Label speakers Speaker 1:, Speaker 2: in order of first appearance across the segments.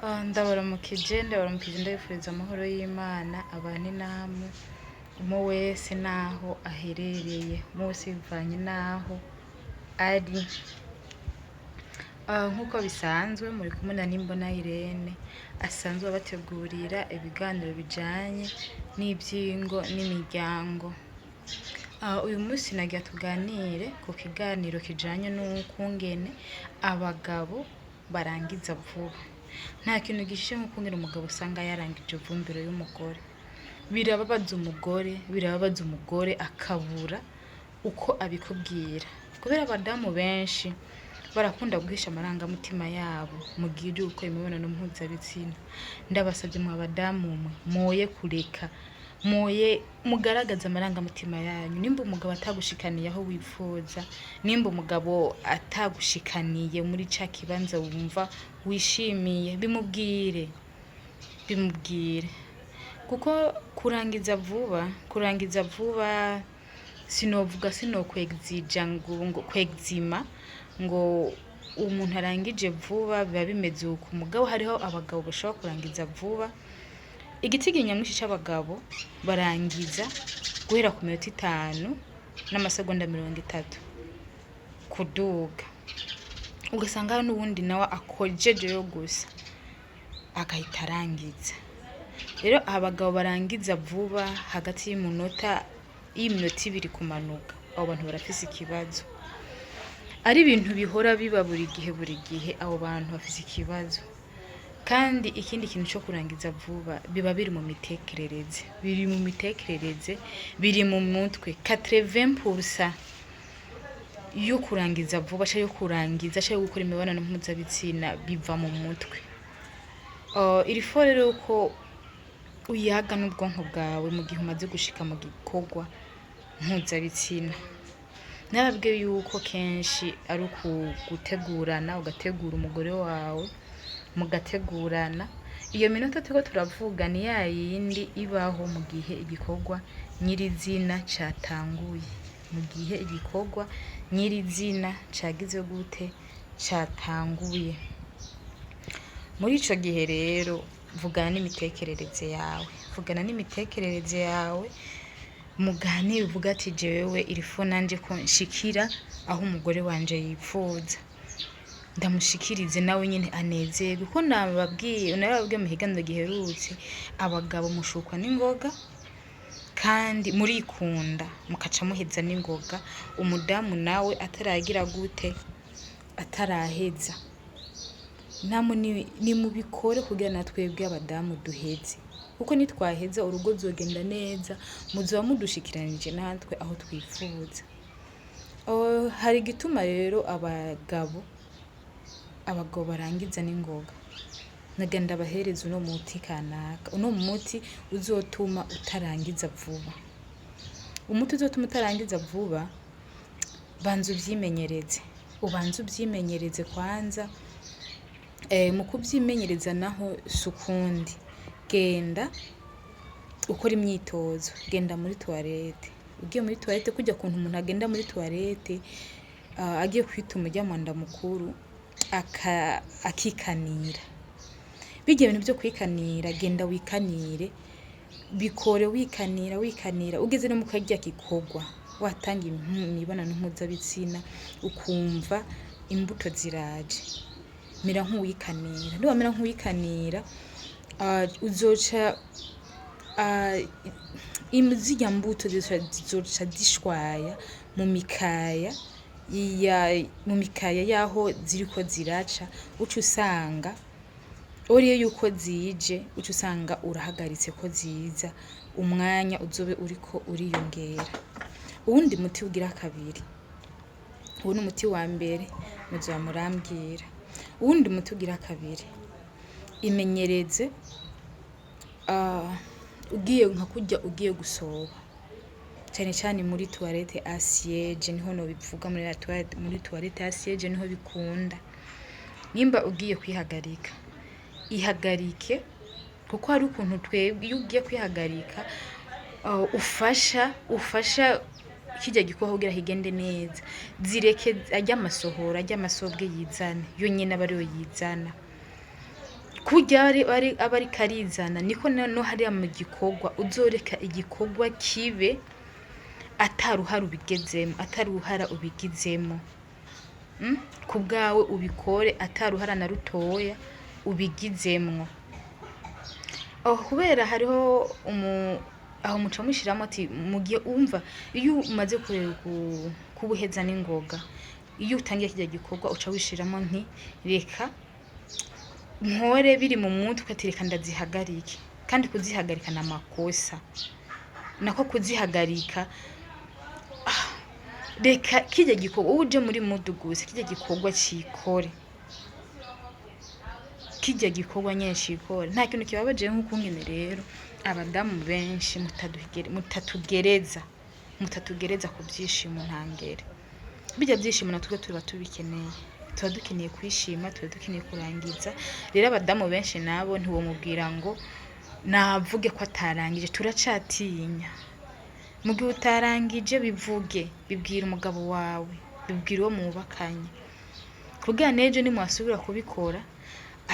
Speaker 1: Ndabaramukije ndabifuriza amahoro y'Imana abane namwe umwe wese naho aherereye mose bivanye naho ari. Nk'uko bisanzwe muri kumwe na Nimbona Irene asanzwe abategurira ibiganiro bijanye n'ivyingo n'imiryango. Uyu munsi nagira tuganire ku kiganiro kijanye n'ukungene abagabo barangiza vuba. Nta kintu gishishe nk'ukungene umugabo usanga yarangije vumbiro y'umugore. Birababaza umugore akabura uko abikubwira, kubera abadamu benshi barakunda guhisha amarangamutima yabo mu gihe uri gukora imibonano mpuzabitsina. Ndabasabye mwa badamu moye kureka, moye mugaragaza amarangamutima yanyu. Nimba umugabo atagushikaniye aho wifuza, nimba umugabo atagushikaniye muri ca kibanza wumva wishimiye, bimubwire kuko kurangiza vuba sinokwegzija ngo kwegzima ngo umuntu arangije vuba biba bimeze uko. Umugabo hariho abagabo bashobora kurangiza vuba. Igitigi nyamwinshi c'abagabo barangiza guhera ku minota 5 n'amasegonda 30 kuduga, ugasanga n'ubundi nawe akojejeyo gusa agahita arangiza. Rero abagabo barangiza vuba hagati y'iminota 2 kumanuka, abo bantu barafise ikibazo. Ari ibintu bihora biba buri gihe, abo bantu bafise ikibazo. Kandi ikindi kintu cyo kurangiza vuba biba biri mu mitekerereze, biri mu mutwe. 80% yo kurangiza vuba cyangwa gukora imibonano mpuzabitsina biva mu mutwe. Iri fo rero uko uyaga n'ubwonko bwawe mu gihe umaze gushika mu gikorwa mpuzabitsina. Nababwiye yuko kenshi ari gutegurana, ugategura umugore wawe mugategurana. Iyo minota turiko turavuga ni ya yindi ibaho mu gihe igikorwa nyirizina catanguye, mu gihe igikorwa nyirizina cagize gute catanguye. Muri ico gihe rero vugana n'imitekerereze yawe, muganire uvuga ati jewe irifo nanje ko nshikira aho umugore wanje yifuza, ndamushikirize nawe nyine anezerwe. Kuko nababwiye mu higaniro giherutse, abagabo mushukwa n'ingoga kandi murikunda mukaca muheza n'ingoga, umudamu nawe ataragira gute ataraheza. Namwe ni mubikore kugira natwebwe abadamu duheze, kuko nitwaheza urugo zogenda neza, muzoba mudushikiranije natwe aho twifuza. Hari gituma rero abagabo barangiza n'ingoga. Nagenda bahereza uno muti kanaka, uno muti uzotuma utarangiza vuba. Umuti uzotuma utarangiza vuba, banza ubyimenyereze kwanza. Mu kubyimenyereza naho sukundi, genda ukora imyitozo, genda muri toilette. Ugiye muri toilette, kujya kuntu umuntu agenda muri toilette agiye kwituma ujya mwanda mukuru akikanira. Bijye ibintu byo kwikanira, genda wikanire, bikore wikanira. Ugeze no mukarya gikorwa watanga imibonano mpuzabitsina ukumva imbuto ziraje, mera nk'uwikanira. Niwamera nk'uwikanira, uzoca zirya mbuto zizoca zishwaya mu mikaya yaho ziriko ziraca. Uca usanga uriye yuko zije, uca usanga urahagaritse ko ziza, umwanya uzobe uriko uriyongera. Uwundi muti ugira kabiri, uwo n'umuti wa mbere muzoba murambwira. Uwundi muti ugira kabiri, imenyereze ugiye nka kujya ugiye gusoba, cyane muri toilette à siège, niho no bivuga muri toilette à siège niho bikunda. Nimba ugiye kwihagarika, ihagarike, kuko hari ukuntu twebwe iyo ugiye kwihagarika ufasha kijya gikoho kugira higende neza. Zireke ajya amasohora, ajya amasobwe yizana, yo nyene aba ariyo yizana. kurya abari karizana niko no hari mu gikorwa uzoreka igikorwa kibe ataruhara ubigezemo ataruhara ubigizemo kubwawe ubikore ataruhara na rutoya ubigizemwo kubera hariho aho muca mushiramo ati mugiye umva iyo umaze kureba kubuheza n'ingoga iyo utangiye kijya gikorwa uca wishiramo nti reka nkore biri mu mutwe ati reka ndazihagarike kandi kuzihagarika na makosa nako kuzihagarika reka kijya gikorwa uje muri muduguse kijya gikorwa cikore kijya gikorwa nyinshi ikore nta kintu kibabaje nk'ukungene rero abadamu benshi mutatugereza ku byishimo ntangere bijya byishimo natwe tuba tubikeneye tuba dukeneye kwishima tuba dukeneye kurangiza rero abadamu benshi nabo ntiwo mubwira ngo navuge ko atarangije turacatinya mu gihe utarangije bivuge bibwira umugabo wawe bibwira uwo mubakanye kugira nejo nimwasubira kubikora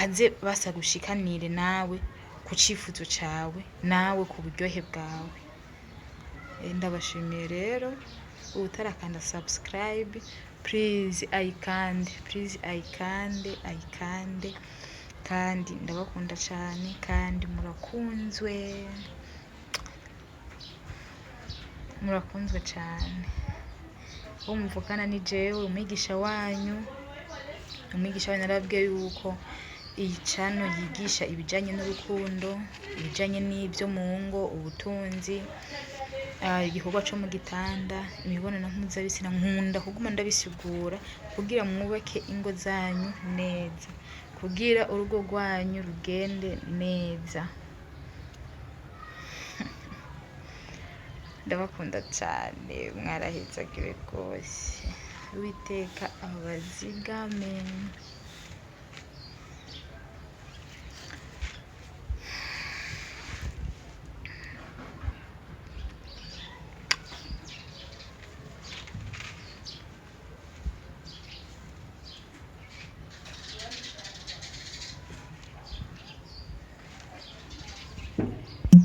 Speaker 1: aze basa gushikanire nawe ku cifuzo cawe nawe ku buryohe bwawe ndabashimiye rero utarakanda subscribe please ayikande kandi ndabakunda cyane kandi murakunzwe cyane muvugana ni jewe umwigisha wanyu narabwiye yuko iyi channel yigisha ibijanye n'urukundo ibijanye n'ibyo mu ngo ubutunzi igikorwa cyo mu gitanda imibonano mpuzabitsina nkunda kuguma ndabisigura kugira mwubake ingo zanyu neza kugira urugo rwanyu rugende neza ndabakunda cyane mwarahizagiwe rwose Uwiteka abazigame